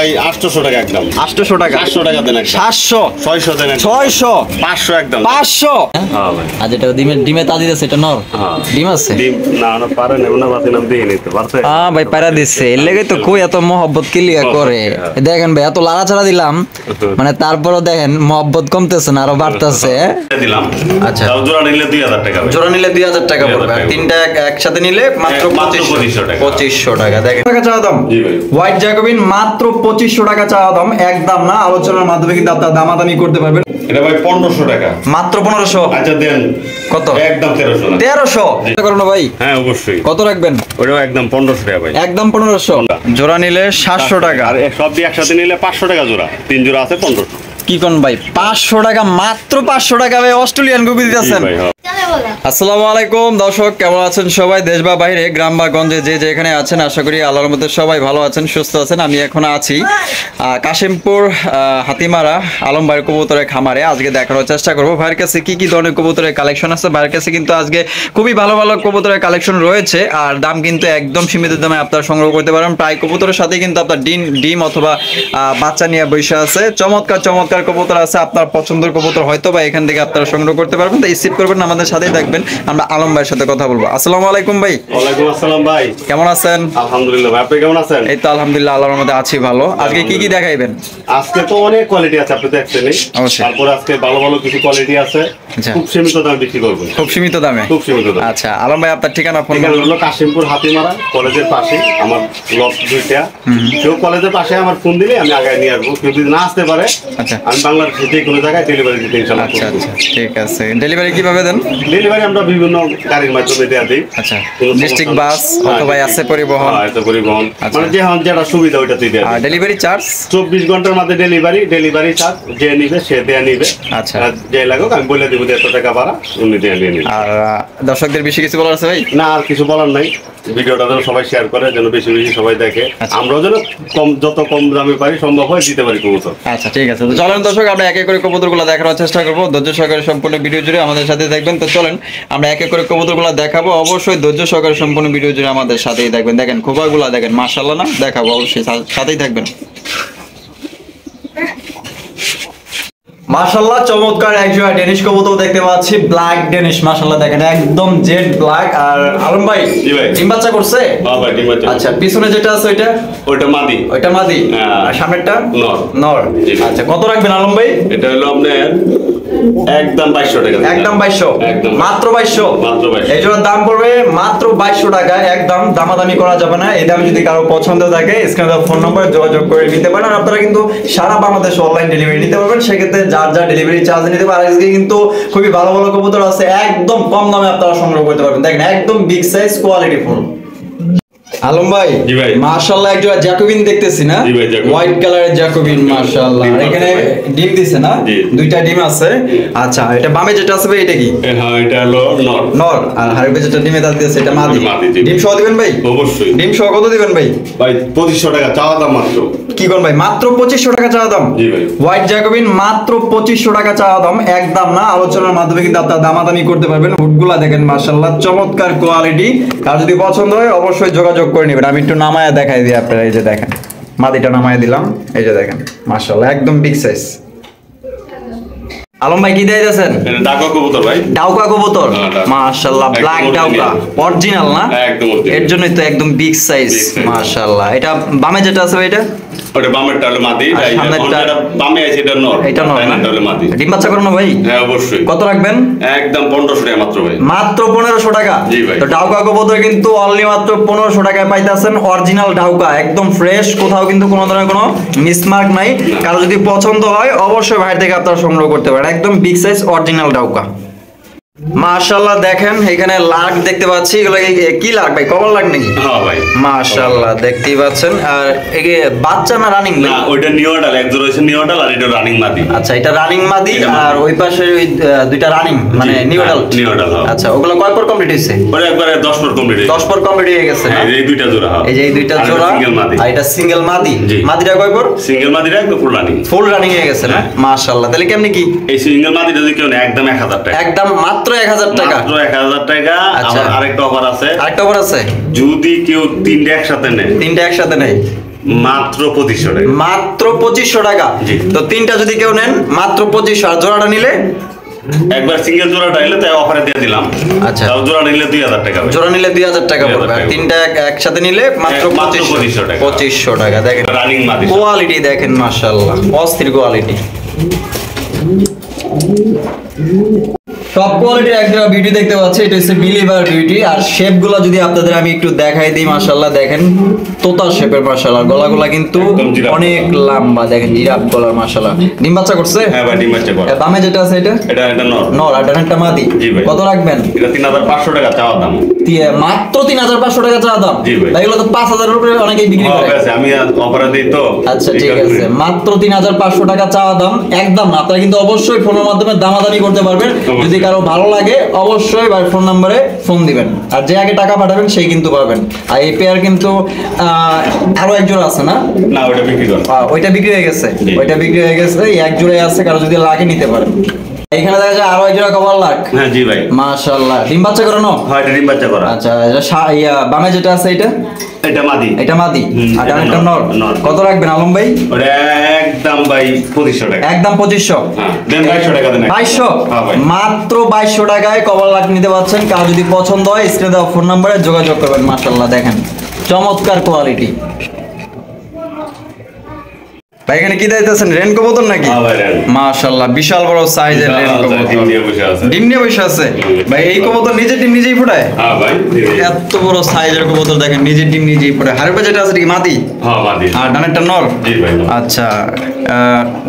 ভাই 800 টাকা একদম। 800 টাকা। 700 টাকা দেন একদম। 700 600 দেন একদম। 600 500 একদম। 500। হ্যাঁ ভাই। আজ এটা ডিমে তাজি দিছে, এটা নর। হ্যাঁ। ডিম আছে? ডিম না না পারে না, ওনা বাতি নাম দিয়ে নিতে পারছে। হ্যাঁ ভাই পায়রা দিচ্ছে, এর লেগে তো কই এত মহব্বত কিলিয়া করে। দেখেন ভাই এত লাড়াচাড়া দিলাম, মানে তারপরও দেখেন মহব্বত কমতেছে না, আরো বাড়তেছে। দিলাম। আচ্ছা। তাও জোড়া নিলে 2000 টাকা ভাই। জোড়া নিলে 2000 টাকা পড়বে, আর তিনটা একসাথে নিলে মাত্র 2500 টাকা। 2500 টাকা। দেখেন টাকা চাওয়া দাম। জি ভাই। হোয়াইট জ্যাকোবিন মাত্র 2500 টাকা চাওয়া দাম, একদম না, আলোচনার মাধ্যমে কিন্তু আপনারা দামাদামি করতে পারবেন। এটা ভাই 1500 টাকা। মাত্র 1500। আচ্ছা দেন। কত? একদম 1300 না। 1300 করো না ভাই? হ্যাঁ অবশ্যই। কত রাখবেন? ওটাও একদম 1500 টাকা ভাই। একদম 1500। জোড়া নিলে 700 টাকা। আর সব দিয়ে একসাথে নিলে 500 টাকা জোড়া। 3 জোড়া আছে 1500। কি কোন ভাই 500 টাকা, মাত্র 500 টাকা ভাই অস্ট্রেলিয়ান গুগু দিতেছেন। আসসালামু আলাইকুম দর্শক, কেমন আছেন সবাই? দেশ বা বাইরে, গ্রাম বা গঞ্জে যে যেখানে আছেন, আশা করি আল্লাহর মধ্যে সবাই ভালো আছেন, সুস্থ আছেন। আমি এখন আছি কাশিমপুর হাতিমারা আলম ভাইয়ের কবুতরের খামারে। আজকে দেখানোর চেষ্টা করবো ভাইয়ের কাছে কি কি ধরনের কবুতরের কালেকশন আছে। ভাইয়ের কাছে কিন্তু আজকে খুবই ভালো ভালো কবুতরের কালেকশন রয়েছে, আর দাম কিন্তু একদম সীমিত দামে আপনারা সংগ্রহ করতে পারেন। প্রায় কবুতরের সাথে কিন্তু আপনার ডিম অথবা বাচ্চা নিয়ে বসে আছে। চমৎকার চমৎকার কবুতর আছে, আপনার পছন্দের কবুতর হয়তো বা এখান থেকে আপনারা সংগ্রহ করতে পারবেন। তো রিসিভ করবেন, আমাদের সাথেই থাকবেন। আমরা আলম ভাইয়ের সাথে কথা বলবো। আসসালামু আলাইকুম ভাই। ওয়ালাইকুম আসসালাম ভাই। কেমন আছেন? আলহামদুলিল্লাহ ভাই, আপনি কেমন আছেন? এই তো আলহামদুলিল্লাহ, আল্লাহর মধ্যে আছি ভালো। আজকে কি কি দেখাইবেন? আজকে তো অনেক কোয়ালিটি আছে, আপনি দেখছেনই। অবশ্যই। তারপর আজকে ভালো ভালো কিছু কোয়ালিটি আছে, আচ্ছা। খুব সীমিত দামে বিক্রি করব। খুব সীমিত দামে? খুব সীমিত দামে। আচ্ছা আলম ভাই, আপনার ঠিকানা ফোন এখানে হলো কাশিমপুর হাতিমারা কলেজের পাশে আমার লট দুইটা। কেউ কলেজের পাশে আমার ফোন দিলে আমি আগে নিয়ে আসবো। কেউ যদি না আসতে পারে, আচ্ছা। আমি বাংলাদেশের যে কোনো জায়গায় ডেলিভারি দিতে ইনশাআল্লাহ। আচ্ছা আচ্ছা ঠিক আছে। ডেলিভারি কিভাবে দেন? ডেলিভারি আমরা বিভিন্ন গাড়ির মাধ্যমে দেয়া দিই। আচ্ছা, ডিস্ট্রিক্ট বাস অথবা আছে পরিবহন? হ্যাঁ, আছে পরিবহন। আচ্ছা। মানে যেটা সুবিধা ওইটাতেই দেয়া আর দিই। Delivery charge? 24 ঘন্টার মধ্যে ডেলিভারি চার্জ যে নিবে সে দেয়া নিবে। আচ্ছা। আর যে লাগুক আমি বলে দিব এত টাকা ভাড়া, উনি দেয়া নিয়ে নিবে। আর দর্শকদের বেশি কিছু বলার আছে ভাই? না, আর কিছু বলার নাই। ভিডিওটা যেন সবাই শেয়ার করে, যেন বেশি বেশি সবাই দেখে। আচ্ছা। আমরাও যেন যত কম দামে পারি সম্ভব হয় দিতে পারি কবুতর। আচ্ছা ঠিক আছে। তো চলেন দর্শক, আমরা এক এক করে কবুতরগুলো দেখানোর চেষ্টা করবো। ধৈর্য সহকারে সম্পূর্ণ ভিডিও জুড়ে আমাদের সাথে দেখবেন। তো চলেন আমরা এক এক করে কবুতরগুলো দেখাবো। অবশ্যই ধৈর্য সহকারে সম্পূর্ণ ভিডিও জুড়ে আমাদের সাথেই দেখবেন। দেখেন খোপাগুলো দেখেন, মাশাআল্লাহ না? দেখাবো, অবশ্যই সাথেই থাকবেন। মাশাআল্লাহ চমৎকার একজোড়া ডেনিশ কবুতর দেখতে পাচ্ছি, ব্ল্যাক ডেনিশ। মাশাআল্লাহ দেখেন একদম জেড ব্ল্যাক। আর আলম ভাই, জি ভাই। ডিম বাচ্চা করছে? হ্যাঁ ভাই, ডিম বাচ্চা। আচ্ছা, পিছনে যেটা আছে ওইটা? ওইটা মাদি। ওইটা মাদি। হ্যাঁ। আর সামনেরটা? নর। নর। জি। আচ্ছা, কত রাখবেন আলম ভাই? এটা হলো আপনার একদম 2200 টাকা। একদম 2200? একদম মাত্র 2200? মাত্র 2200। এই জোড়ার দাম পড়বে মাত্র 2200 টাকা। একদম দামাদামি করা যাবে না। এই দামে যদি কারো পছন্দ থাকে স্ক্রিনে দেওয়া ফোন নম্বরে যোগাযোগ করে নিতে পারেন। আর আপনারা কিন্তু সারা বাংলাদেশে অনলাইন ডেলিভারি নিতে পারবেন। সেক্ষেত্রে যার যা ডেলিভারি চার্জ নিতে পারে। আজকে কিন্তু খুবই ভালো ভালো কবুতর আছে, একদম কম দামে আপনারা সংগ্রহ করতে পারবেন। দেখেন একদম big size, quality full. Alam ভাই, জি ভাই। মাশাআল্লাহ একজোড়া জ্যাকোবিন দেখতেছি না? জি ভাই, জ্যাকোবিন। হোয়াইট কালারের জ্যাকোবিন, মাশাআল্লাহ। আর এখানে ডিম দিছে না? জি। দুইটা ডিম আছে। আচ্ছা, এটা বামে যেটা আছে ভাই, এটা কি? হ্যাঁ, এটা হলো নর। নর। আর হাড়িতে যেটা ডিমে দাঁত দিয়েছে এটা মাদি। মাদি, জি। ডিম সহ দিবেন ভাই? অবশ্যই। ডিম সহ কত দিবেন ভাই? ভাই 2500 টাকা চাওয়া দাম মাত্র। কি কোন ভাই, মাত্র 2500 টাকা চাওয়া দাম? জি ভাই। হোয়াইট জ্যাকোবিন মাত্র 2500 টাকা চাওয়া দাম, একদম না, আলোচনার মাধ্যমে কিন্তু আপনারা দামাদামি করতে পারবেন। হুডগুলা দেখেন মাশাআল্লাহ চমৎকার কোয়ালিটি। আর যদি পছন্দ হয় অবশ্যই যোগাযোগ করে নেবেন। আমি একটু নামায়া দেখাই দিই আপনারা। এই যে দেখেন মাদিটা নামায়া দিলাম, এই যে দেখেন মাশাআল্লাহ একদম বিগ সাইজ। আলম ভাই কি দিয়েছেন? এটা ডাকা কবুতর ভাই। ডাউকা কবুতর? হ্যাঁ, ডাউকা। মাশাআল্লাহ ব্ল্যাক একদম ডাউকা, অরিজিনাল না? একদম original। এর জন্যই তো একদম বিগ সাইজ। Big size। মাশাআল্লাহ। এটা বামে যেটা আছে ভাই, এটা? ওটা বামেরটা হলো মাদি। আর সামনেরটা? এটা বামে আছে, এটা নর। এটা নর না? এটা হলো মাদি। ডিম বাচ্চা করো না ভাই? হ্যাঁ অবশ্যই। কত রাখবেন? একদম 1500 টাকা মাত্র ভাই। মাত্র 1500 টাকা? জি ভাই। তো ডাউকা কবুতর কিন্তু অনলি মাত্র 1500 টাকায় পাইতেছেন। অরিজিনাল ডাউকা, একদম ফ্রেশ, কোথাও কিন্তু কোনো ধরনের কোনো মিসমার্ক নাই। কারো যদি পছন্দ হয় অবশ্যই ভাই থেকে আপনারা সংগ্রহ করতে পারেন। একদম বিগ সাইজ অরিজিনাল ডাউকা। মাশাআল্লাহ দেখেন এখানে লাগ দেখতে পাচ্ছি। এগুলো কি লাগ ভাই, কমন লাগ নাকি? হ্যাঁ ভাই। মাশাআল্লাহ দেখতেই পাচ্ছেন। আর এই বাচ্চা না রানিং? না, ওইটা নিউডাল, এক জোড়া হইছে নিউডাল আর এটা রানিং মাদি। আচ্ছা, এটা রানিং মাদি। এটা মাদি। আর ওই পাশে ওই দুইটা রানিং মানে নিউ অ্যাডাল্ট? New adult. আচ্ছা, ওগুলো কয় পর কমপ্লিট হয়েছে? ওটা একবারে 10 পর কমপ্লিট হইছে। 10 পর কমপ্লিট হয়ে গেছে না? এই দুইটা জোড়া। হ্যাঁ। এই যে এই দুইটা আর এটা জোড়া। সিঙ্গেল মাদি। আর এটা সিঙ্গেল মাদি। জি। মাদিটা কয় পর? সিঙ্গেল মাদিটা একদম ফুল রানিং। ফুল রানিং হয়ে গেছে না? মাশাআল্লাহ। তাহলে কেমনে কি? এই সিঙ্গেল মাদিটা যদি কেউ নেয় একদম 1000 টাকা। একদম মাত্র 1000 টাকা? মাত্র 1000 টাকা। আচ্ছা। আবার আরেকটা অফার আছে। আরেকটা অফার আছে? যদি কেউ তিনটা একসাথে নেয়, তিনটা একসাথে নেই? মাত্র 2500 টাকা। মাত্র 2500 টাকা। জি। তো তিনটা যদি কেউ নেন মাত্র 2500, আর জোড়াটা নিলে একবার সিঙ্গেল জোড়াটা নিলে তাই অফারে দিয়ে দিলাম। আচ্ছা। তাও জোড়া নিলে 2000 টাকা হবে। জোড়া নিলে 2000 টাকা 2000 পড়বে, আর টাকা তিনটা একসাথে নিলে মাত্র মাত্র 2500 টাকা। 2500 টাকা। দেখেন রানিং মাদি। কোয়ালিটি দেখেন মাশাআল্লাহ, অস্থির কোয়ালিটি। টপ কোয়ালিটির একটা বিউটি দেখতে পাচ্ছি, এটা হচ্ছে বিলিভার বিউটি। আর শেপগুলো যদি আপনাদের আমি একটু দেখাই দিই, মাশাআল্লাহ দেখেন তোতা শেপের মাশাআল্লাহ। গলাগুলা কিন্তু একদম জিরাফ অনেক লম্বা, দেখেন জিরাফ গলার মাশাআল্লাহ। ডিম বাচ্চা করছে? হ্যাঁ ভাই, ডিম বাচ্চা করে। দামে যেটা আছে এটা এটা নর। নর, আর ডানেরটা মাদি। জি ভাই। কত রাখবেন? এটা 3500 টাকা চাওয়া দাম। মাত্র 3500 টাকা চা দাম। জি ভাই। এগুলো তো 5000 এর উপরে অনেকেই বিক্রি করে। আছে, আমি অফারে দিই তো। আচ্ছা ঠিক আছে, মাত্র 3500 টাকা চাওয়া দাম, একদম না। আপনারা কিন্তু অবশ্যই ফোনের মাধ্যমে দামাদামি করতে পারবেন। যদি কারো ভালো লাগে অবশ্যই ভাই ফোন নম্বরে ফোন দিবেন, আর যে আগে টাকা পাঠাবেন সেই কিন্তু পাবেন। আর এই পেয়ার কিন্তু আরো এক জোড়া আছে না? না, ওটা বিক্রি করো। ওইটা বিক্রি হয়ে গেছে, জি। ওইটা বিক্রি হয়ে গেছে। এই এক জোড়াই আছে, কারো যদি লাগে নিতে পারেন। এখানে দেখা যায় আরো এক জোড়া কভার লাখ। হ্যাঁ জি ভাই। মাশাআল্লাহ, ডিম বাচ্চা করানো? হয়, এটা ডিম বাচ্চা করা। আচ্ছা, বামে যেটা আছে এটা এটা মাদি। এটা মাদি, আর এটা ডানেরটা নর। নর। কত রাখবেন আলম ভাই? ওটা একদম ভাই 2500 টাকা। একদম 2500। হ্যাঁ, দেন 2200 টাকা দেন। 2200? হ্যাঁ ভাই। মাত্র 2200 টাকায় কভার লাখ নিতে পারছেন। কার যদি পছন্দ হয় স্ক্রিনে দেওয়া ফোন নম্বরে যোগাযোগ করবেন। মাশাআল্লাহ দেখেন চমৎকার কোয়ালিটি। ভাই এখানে কি দিতেছেন, রেন কবুতর নাকি? হ্যাঁ ভাই, রেন। মাশাআল্লাহ বিশাল বড় সাইজের রেন কবুতর। ডিম নিয়ে বসে আছে। ডিম নিয়ে বসে আছে ভাই। এই কবুতর নিজের ডিম নিজেই ফোটায়? হ্যাঁ ভাই। এত বড় সাইজের কবুতর দেখেন, নিজের ডিম নিজেই ফোটায়। হারের যেটা আছে কি মাদি? হ্যাঁ মাদি। আর ডানেরটা নর? জি ভাই। আচ্ছা,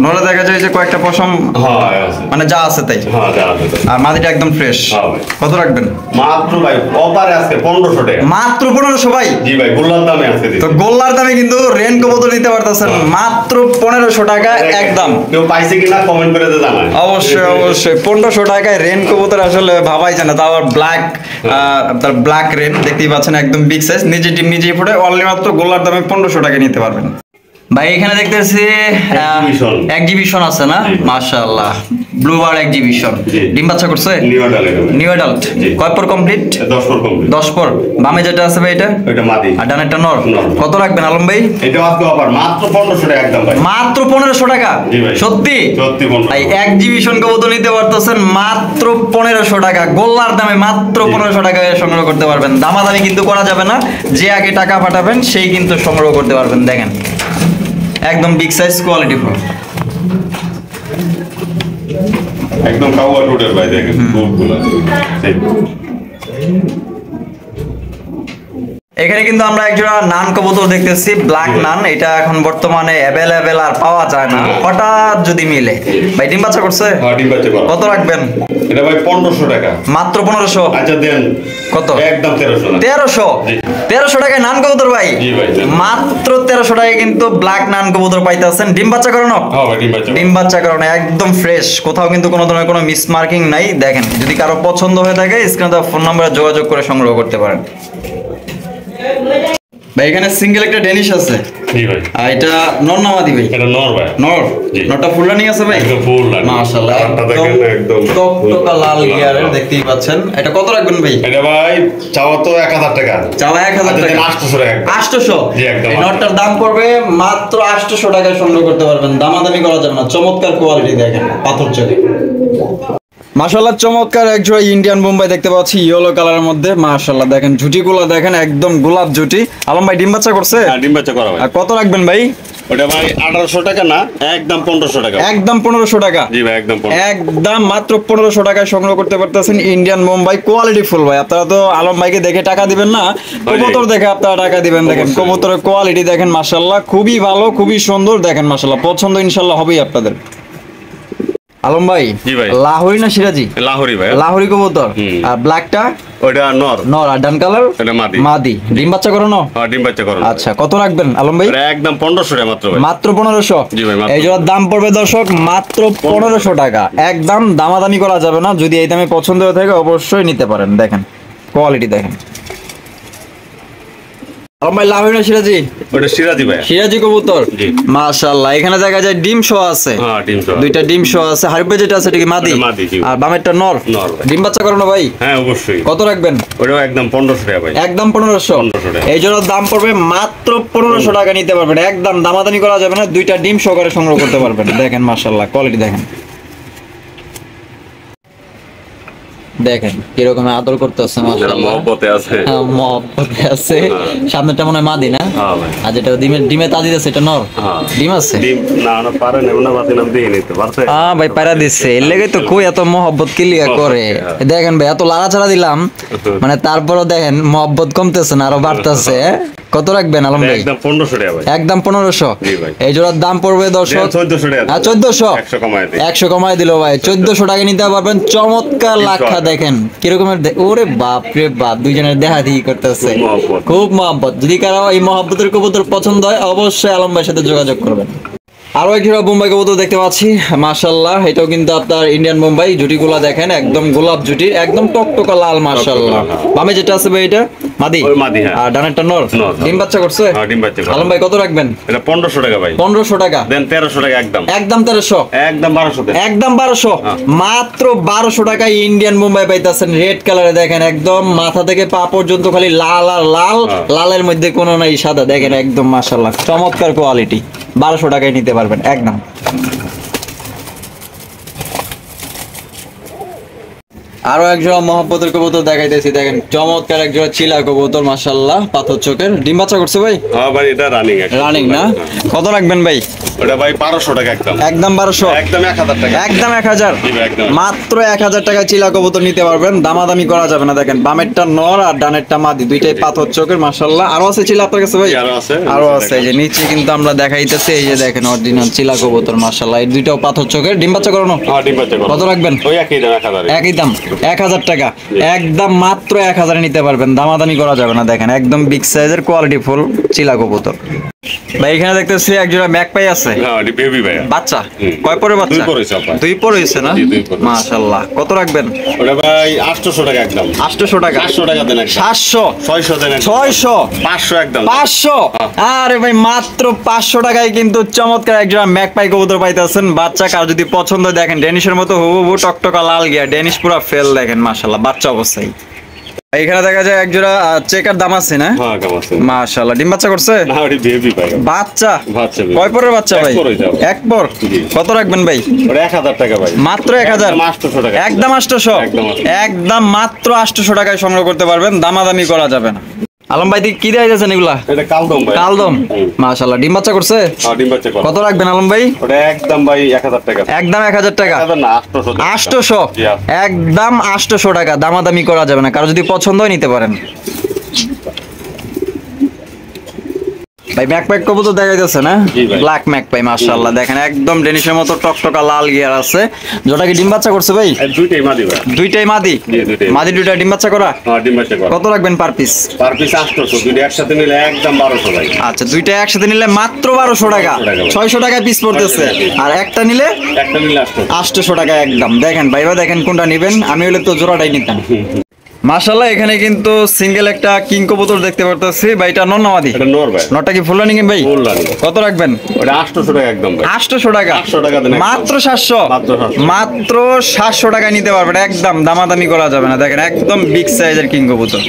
নরে দেখা যায় যে কয়েকটা পশম, হ্যাঁ আছে। মানে যা আছে তাই। হ্যাঁ যা আছে। আর মাদিটা একদম ফ্রেশ। হ্যাঁ ভাই। কত রাখবেন? মাত্র ভাই অফারে আজকে 1500 টাকা। মাত্র 1500 ভাই। জি ভাই, গোল্লার দামে আছে তো গোল্লার দামে কিন্তু রেন কবুতর নিতে পারতেছেন মাত্র 1500 টাকা একদম। কেউ পাইছে কিনা কমেন্ট করে জানায়। অবশ্যই অবশ্যই 1500 টাকায় রেন কবুতর আসলে ভাবাই যায় না। তাও আবার ব্ল্যাক, তার ব্ল্যাক রেন দেখতেই পাচ্ছেন, একদম বিগ সাইজ, নিজে ডিম নিজেই ফুটে। অনলি মাত্র গোল্লার দামে 1500 টাকা নিতে পারবেন। ভাই এখানে দেখতেছি এক্সিবিশন আছে না? মাশাআল্লাহ, ব্লুবার এক্সিবিশন। ডিম বাচ্চা করছে? New adult. কয় পর কমপ্লিট? 10 পর কমপ্লিট। 10 পর। বামে যেটা আছে ভাই এটা? এটা মাদি। আর ডানেরটা নর। কত রাখবেন আলম ভাই? এটা আজকে অফার মাত্র 1500 টাকা একদম ভাই। মাত্র 1500 টাকা? জি ভাই। সত্যি? সত্যি 1500। ভাই এক্সিবিশন কবুতর নিতে পারতেছেন মাত্র 1500 টাকা, গোল্লার দামে মাত্র 1500 টাকায় সংগ্রহ করতে পারবেন। দামাদামি কিন্তু করা যাবে না, যে আগে টাকা পাঠাবেন সেই কিন্তু সংগ্রহ করতে পারবেন। দেখেন একদম বিগ সাইজ কোয়ালিটি ফুল। একদম কাওয়া রোডের ভাই, দেখেন গোলগুলো। এখানে কিন্তু আমরা একজোড়া নান কবুতর দেখতেছি, ব্ল্যাক নান। এটা এখন বর্তমানে অ্যাভেলেবেল আর পাওয়া যায় না, হঠাৎ যদি মিলে। ভাই ডিম বাচ্চা করছে? হ্যাঁ, ডিম বাচ্চা করা। কত রাখবেন? এটা ভাই 1500 টাকা। মাত্র 1500? আচ্ছা দেন। কত? একদম 1300 না। 1300? জি। 1300 টাকায় নান কবুতর ভাই? জি ভাই। মাত্র 1300 টাকায় কিন্তু ব্ল্যাক নান কবুতর পাইতেছেন। ডিম বাচ্চা করানো? হ্যাঁ ভাই, ডিম বাচ্চা। ডিম বাচ্চা করানো, একদম ফ্রেশ, কোথাও কিন্তু কোনো ধরনের কোনো মিস মার্কিং নাই। দেখেন যদি কারো পছন্দ হয়ে থাকে স্ক্রিনে দেওয়া ফোন নম্বরে যোগাযোগ করে সংগ্রহ করতে পারেন। ভাই এখানে সিঙ্গেল একটা ডেনিশ আছে। জি ভাই। আর এটা নর না মাদি ভাই? এটা নর ভাই। নর। জি। নরটা ফুল রানিং আছে ভাই? একদম ফুল রানিং। মাশাআল্লাহ, কালারটা দেখেন একদম টকটকা লাল গিয়ারের, দেখতেই পাচ্ছেন। এটা কত রাখবেন ভাই? এটা ভাই চাওয়া তো 1000 টাকা। চাওয়া 1000 আচ্ছা, টাকা? 800 টাকা। 800? জি, একদম। এই নটটার দাম পড়বে মাত্র 800 টাকায় সংগ্রহ করতে পারবেন। দামাদামি করা যাবে না। চমৎকার কোয়ালিটি দেখেন, পাথর চোখে। মাশাআল্লাহ চমৎকার এক জোড়া ইন্ডিয়ান বোম্বাই দেখতে পাচ্ছি ইয়েলো কালারের মধ্যে। মাশাআল্লাহ দেখেন ঝুটিগুলো দেখেন, একদম গোলাপ ঝুটি। আলম ভাই ডিম বাচ্চা করছে? হ্যাঁ, ডিম বাচ্চা করা ভাই। আর কত রাখবেন ভাই? ওটা ভাই 1800 টাকা না, একদম 1500 টাকা। একদম 1500 টাকা? জি ভাই, একদম 1500। একদম মাত্র 1500 টাকায় সংগ্রহ করতে পারতেছেন ইন্ডিয়ান বোম্বাই, কোয়ালিটি ফুল ভাই। আপনারা তো আলম ভাইকে দেখে টাকা দিবেন না, কবুতর দেখে আপনারা টাকা দিবেন। দেখেন কবুতরের কোয়ালিটি দেখেন, মাশাআল্লাহ খুবই ভালো, খুবই সুন্দর। দেখেন মাশাআল্লাহ পছন্দ ইনশাআল্লাহ হবেই আপনাদের। আলম ভাই, জি ভাই। লাহোরি না সিরাজি? লাহোরি ভাই। লাহোরি কবুতর। আর ব্ল্যাকটা? ওটা নর। নর। আর ডান কালার? এটা মাদি। মাদি। ডিম বাচ্চা করানো? হ্যাঁ, ডিম বাচ্চা করা। আচ্ছা, কত রাখবেন আলম ভাই? এটা একদম 1500 টাকা মাত্র ভাই। মাত্র 1500? জি ভাই, মাত্র। এই জোড়ার দাম পড়বে দর্শক মাত্র 1500 টাকা। একদম দামাদামি করা যাবে না। যদি এই দামে পছন্দ হয়ে থাকে অবশ্যই নিতে পারেন। দেখেন কোয়ালিটি দেখেন। আলম ভাই লাভি না সিরাজি? ওটা সিরাজি ভাই। সিরাজি কবুতর, জি। মাশাআল্লাহ। এখানে দেখা যায় ডিম সহ আছে। হ্যাঁ, ডিম সহ। দুইটা ডিম সহ আছে। হারিপে যেটা আছে এটা কি মাদি? এটা মাদি, জি। আর বামেরটা নর। নর ভাই। ডিম বাচ্চা করানো ভাই? হ্যাঁ, অবশ্যই। কত রাখবেন? ওটাও একদম 1500 টাকা ভাই। একদম 1500। 1500 টাকা। এই জন্য দাম পড়বে মাত্র 1500 টাকা, নিতে পারবেন একদম, দামাদামি করা যাবে না। দুইটা ডিম সহকারে সংগ্রহ করতে পারবেন। দেখেন মাশাআল্লাহ, কোয়ালিটি দেখেন, দেখেন কিরকম আদর করতেছে মাশাআল্লাহ। মহব্বতে আছে। হ্যাঁ, মহব্বতে আছে। সামনেটা মনে হয় মাদি না? হ্যাঁ ভাই। আর যেটা ডিমে তা দিতেছে এটা নর। হ্যাঁ। ডিম আছে? ডিম না পারে না, ওনা বাতি নাম দিয়ে নিতে পারছে। হ্যাঁ ভাই, পায়রা দিচ্ছে, এর লেগে তো কই এত মহব্বত ক্লিয়ার করে। দেখেন ভাই, এত লাড়াচাড়া দিলাম, মানে তারপরও দেখেন মহব্বত কমতেছে না, আরো বাড়তেছে। কত রাখবেন আলম ভাই? একদম 1500 টাকা ভাই। একদম 1500। জি ভাই। এই জোড়ার দাম পড়বে দর্শক 1400 টাকা। হ্যাঁ 1400। 100 কমায় দিই। 100 কমায় দিল ভাই, 1400 টাকা নিতে পারবেন। চমৎকার লাখা দেখেন কিরকমের, ওরে বাপ রে বাপ, দুইজনের দেখা দেখি করতেছে, খুব মহব্বত। খুব মহব্বত। যদি কারো এই মহব্বতের কবুতর পছন্দ হয় অবশ্যই আলম ভাইয়ের সাথে যোগাযোগ করবেন। আরো এক জোড়া বোম্বাই কবুতর দেখতে পাচ্ছি, মাশাআল্লাহ। এটাও কিন্তু আপনার ইন্ডিয়ান বোম্বাই। জুটিগুলা দেখেন একদম গোলাপ জুটি, একদম টকটকা লাল মাশাআল্লাহ। বামে যেটা আছে ভাই এটা মাদি? ওই মাদি, হ্যাঁ। আর ডানেরটা নর। নর। ডিম বাচ্চা করছে? হ্যাঁ, ডিম বাচ্চা করে। আলম ভাই কত রাখবেন? এটা 1500 টাকা ভাই। 1500 টাকা। দেন 1300 টাকা একদম। একদম 1300। একদম 1200 দেন। একদম 1200। হ্যাঁ। মাত্র 1200 টাকায় ইন্ডিয়ান বোম্বাই পাইতেছেন। রেড কালারে দেখেন, একদম মাথা থেকে পা পর্যন্ত খালি লাল আর লাল। হ্যাঁ। লালের মধ্যে কোনো নাই সাদা, দেখেন একদম মাশাআল্লাহ, চমৎকার কোয়ালিটি। 1200 টাকায় নিতে পারবেন একদম। আরো একজোড়া মহব্বতের কবুতর দেখাইতেছি, দেখেন চমৎকার একজোড়া চিলা কবুতর মাশাআল্লাহ, পাথর চোখের। ডিম বাচ্চা করছে ভাই? হ্যাঁ ভাই, এটা রানিং আছে। রানিং না? কত রাখবেন ভাই? ওটা ভাই 1200 টাকা একদম। একদম 1200। একদম 1000 টাকা। একদম 1000। জি ভাই, একদম। মাত্র 1000 টাকায় চিলা কবুতর নিতে পারবেন, দামাদামি করা যাবে না। দেখেন বামেরটা নর আর ডানেরটা মাদি, দুইটাই পাথর চোখের মাশাআল্লাহ। আরো আছে চিলা আপনার কাছে ভাই? জি, আরো আছে। আরো আছে, এই যে নিচে কিন্তু আমরা দেখাইতেছি, এই যে দেখেন অরিজিনাল চিলা কবুতর মাশাআল্লাহ। এই দুইটাও পাথর চোখের। ডিম বাচ্চা করানো? হ্যাঁ, ডিম বাচ্চা করে। কত রাখবেন? ওই একই দাম 1000। একই দাম 1000 টাকা। একদম মাত্র 1000 নিতে পারবেন, দামাদামি করা যাবে না। দেখেন একদম বিগ সাইজের কোয়ালিটি ফুল চিলা কবুতর। ভাই এখানে দেখতেছি একজোড়া ম্যাকপাই আছে। হ্যাঁ, এটা বেবি ভাই। বাচ্চা? হুম। কয় পরে বাচ্চা? দুই পরে হইছে আপা। দুই পরে হইছে না? জি, দুই পরে। মাশাআল্লাহ। কত রাখবেন? ওটা ভাই 800 টাকা একদম। 800 টাকা। 800 টাকা দেন একদম। 700। 600 দেন একদম। 600। 500 একদম। 500। আরে ভাই মাত্র 500 টাকায় কিন্তু চমৎকার একজোড়া ম্যাকপাই কবুতর পাইতেছেন। বাচ্চা কার যদি পছন্দ হয়, দেখেন ডেনিশের মতো হুবহু টকটকা লাল গিয়া, ডেনিশ পুরো ফেল, দেখেন মাশাআল্লাহ বাচ্চা অবস্থায়। এখানে দেখা যায় একজোড়া চেকার দাম আছে না? হ্যাঁ, কেমন আছে? মাশাআল্লাহ। ডিম বাচ্চা করছে? না, ওটা বেবি ভাই। বাচ্চা? বাচ্চা baby। কয় পরের বাচ্চা ভাই? এক পর হইছে আবার। এক পর। জি। কত রাখবেন ভাই? ওটা 1000 টাকা ভাই। মাত্র 1000। একদম 800 টাকা। একদম 800। একদম 800। একদম মাত্র 800 টাকায় সংগ্রহ করতে পারবেন, দামাদামি করা যাবে না। আলম ভাই কি দিয়েছেন এগুলা? এটা কালদম ভাই। কালদম। হুম। মাশাআল্লাহ। ডিম বাচ্চা করছে? হ্যাঁ, ডিম বাচ্চা করে। কত রাখবেন আলম ভাই? ওটা একদম ভাই 1000 টাকা। একদম 1000 টাকা। 1000 না, 800 টাকা। 800। জি, একদম 800 টাকা, দামাদামি করা যাবে না। কারো যদি পছন্দ হয় নিতে পারেন। ভাই ম্যাকপ্যাক কবুতর দেখা যাচ্ছে না? জি ভাই। ব্ল্যাক ম্যাকপাই মাশাআল্লাহ, দেখেন একদম ডেনিশের মতো টকটকা লাল গিয়ার আছে। যেটা কি ডিম বাচ্চা করছে ভাই? এই দুইটাই মাদি ভাই। দুইটাই মাদি? জি, দুইটাই। মাদি দুইটা ডিম বাচ্চা করা? হ্যাঁ, ডিম বাচ্চা করে। কত রাখবেন পার পিস? পার পিস 800, দুইটা একসাথে নিলে একদম 1200 ভাই। আচ্ছা, দুইটা একসাথে নিলে মাত্র 1200 টাকা। 600 টাকায় পিস পড়তেছে। 600 টাকা। আর একটা নিলে একটা নিলে 800। 800 টাকা একদম। দেখেন ভাইবা, দেখেন কোনটা নেবেন। আমি হলে তো জোড়াটাই নিতাম। মাশাআল্লাহ। এখানে কিন্তু সিঙ্গেল একটা কিং কবুতর দেখতে পারতেছি ভাই, এটা নর না মাদি? এটা নর ভাই। নরটা কি ফুল রানিং ভাই? Full running. কত রাখবেন? ওটা 800 টাকা একদম ভাই। 800 টাকা। 800 টাকা দেন একদম। মাত্র 700। মাত্র 700। মাত্র 700 টাকায় নিতে পারবেন, একদম দামাদামি করা যাবে না। দেখেন একদম বিগ সাইজের কিং কবুতর।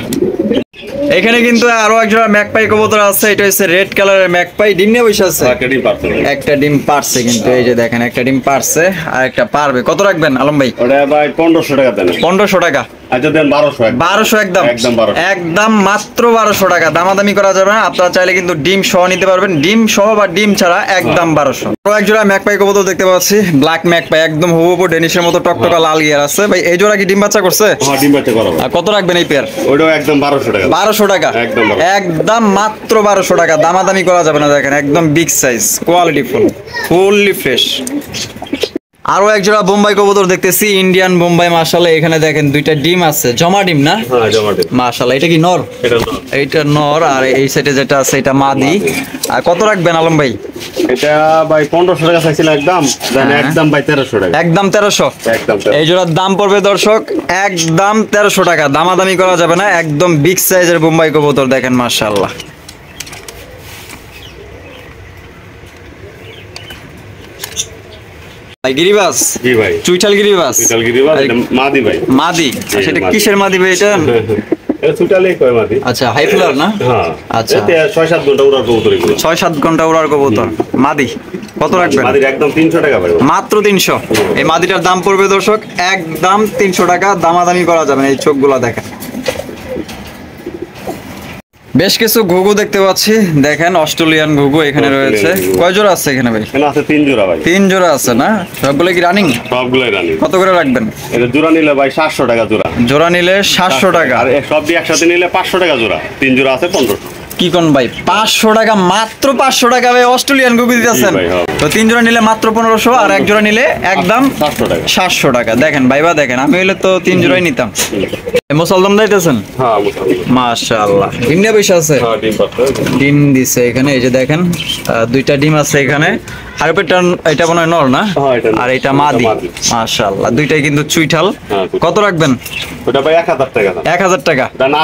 এখানে কিন্তু আরো একজোড়া ম্যাকপাই কবুতর আছে। এটা হচ্ছে রেড কালারের ম্যাকপাই। ডিম নিয়ে বসে আছে? একটা ডিম পারতো ভাই। একটা ডিম পারছে কিন্তু, এই যে দেখেন একটা ডিম পারছে আর একটা পারবে। কত রাখবেন আলম ভাই? ওটা ভাই 1500 টাকা দেন। 1500 টাকা। আচ্ছা দেন 1200 একদম। 1200 একদম। একদম 1200। একদম মাত্র 1200 টাকা, দামাদামি করা যাবে না। আপনারা চাইলে কিন্তু ডিম সহ নিতে পারবেন, ডিম সহ বা ডিম ছাড়া একদম 1200। তো এক জোড়া ম্যাকপাই কবুতর দেখতে পাচ্ছি, ব্ল্যাক ম্যাকপাই, একদম হুবহু ডেনিশের মতো টকটকা লাল গিয়ার আছে ভাই। এই জোড়া কি ডিম বাচ্চা করছে? হ্যাঁ, ডিম বাচ্চা করে ভাই। আর কত রাখবেন এই পেয়ার? ওটাও একদম 1200 টাকা। 1200 টাকা। একদম 1200। একদম মাত্র 1200 টাকা, দামাদামি করা যাবে না। দেখেন একদম big size, quality fully fresh. আরো এক জোড়া বোম্বাই কবুতর দেখতেছি, ইন্ডিয়ান বোম্বাই মাশাআল্লাহ। এখানে দেখেন দুইটা ডিম আছে, জমা ডিম না? হ্যাঁ, জমা ডিম। মাশাআল্লাহ। এটা কি নর? এটা নর। এইটা নর, আর এই সাইডে যেটা আছে এটা মাদি। আর কত রাখবেন আলম ভাই? এটা ভাই 1500 টাকা চাইছিল একদম, দেন হ্যাঁ। একদম ভাই 1300 টাকা। একদম 1300। একদম এই জোড়ার দাম পড়বে দর্শক একদম 1300 টাকা, দামাদামি করা যাবে না। একদম বিগ সাইজের বোম্বাই কবুতর দেখেন মাশাআল্লাহ। গিরিবাস, জি ভাই। চুইঠাল গিরিবাস, চুইঠাল গিরিবাস, এটা মাদি ভাই। মাদি। আচ্ছা, এটা মাদি। কিসের মাদি ভাই এটা? এটা চুইঠালই কয় মাদি। আচ্ছা, হাই ফ্লার না? হ্যাঁ। আচ্ছা। এতে 6-7 ঘন্টা উড়ার কবুতর এগুলো। 6-7 ঘন্টা ওড়ার কবুতর মাদি। কত রাখবেন? মাদির একদম 300 টাকা ভাই। মাত্র 300। এই মাদিটার দাম পড়বে দর্শক একদম 300 টাকা। দামাদামি করা যাবে না। এই চোখগুলো দেখেন। বেশ কিছু ঘুঘু দেখতে পাচ্ছি, দেখেন অস্ট্রেলিয়ান ঘুঘু এখানে রয়েছে। কয় জোড়া আছে এখানে ভাই? এখানে আছে 3 জোড়া ভাই। 3 জোড়া আছে না? সবগুলো কি রানিং? সবগুলাই রানি। কত করে রাখবেন? এটা জোড়া নিলে ভাই 700 টাকা জোড়া। জোড়া নিলে 700 টাকা। আর সব দিয়ে একসাথে নিলে 500 টাকা জোড়া। 3 জোড়া আছে 1500। কি কোন ভাই, 500 টাকা, মাত্র 500 টাকা ভাই অস্ট্রেলিয়ান ঘুঘু দিতেছেন। জি ভাই, হ্যাঁ। তো 3 জোড়া নিলে মাত্র 1500, আর এক জোড়া নিলে একদম 700 টাকা। 700 টাকা। দেখেন ভাইবা, দেখেন আমি হইলে তো 3 জোড়াই নিতাম। মুসলমান যাইতেছেন? হ্যাঁ, মুসলমান। মাশাআল্লাহ। ডিম নিয়ে বসে আছে? হ্যাঁ, ডিম পাচ্ছে। ডিম দিছে এখানে, এই যে দেখেন 2টা ডিম আছে এখানে। হারপেটার এটা মনে হয় নর না? হ্যাঁ, এটা নর। আর এটা মাদি। এটা মাদি। মাশাআল্লাহ, দুইটাই কিন্তু চুইঠাল। হ্যাঁ, চুইঠাল। কত রাখবেন? ওটা ভাই 1000 টাকা দাম। 1000 টাকা। এটা না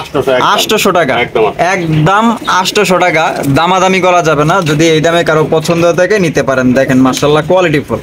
800 টাকা। একদম। একদম 800 টাকা। দামাদামি করা যাবে না। যদি এই দামে কারো পছন্দ থাকে নিতে পারেন। দেখেন মাশাআল্লাহ কোয়ালিটি ফুল।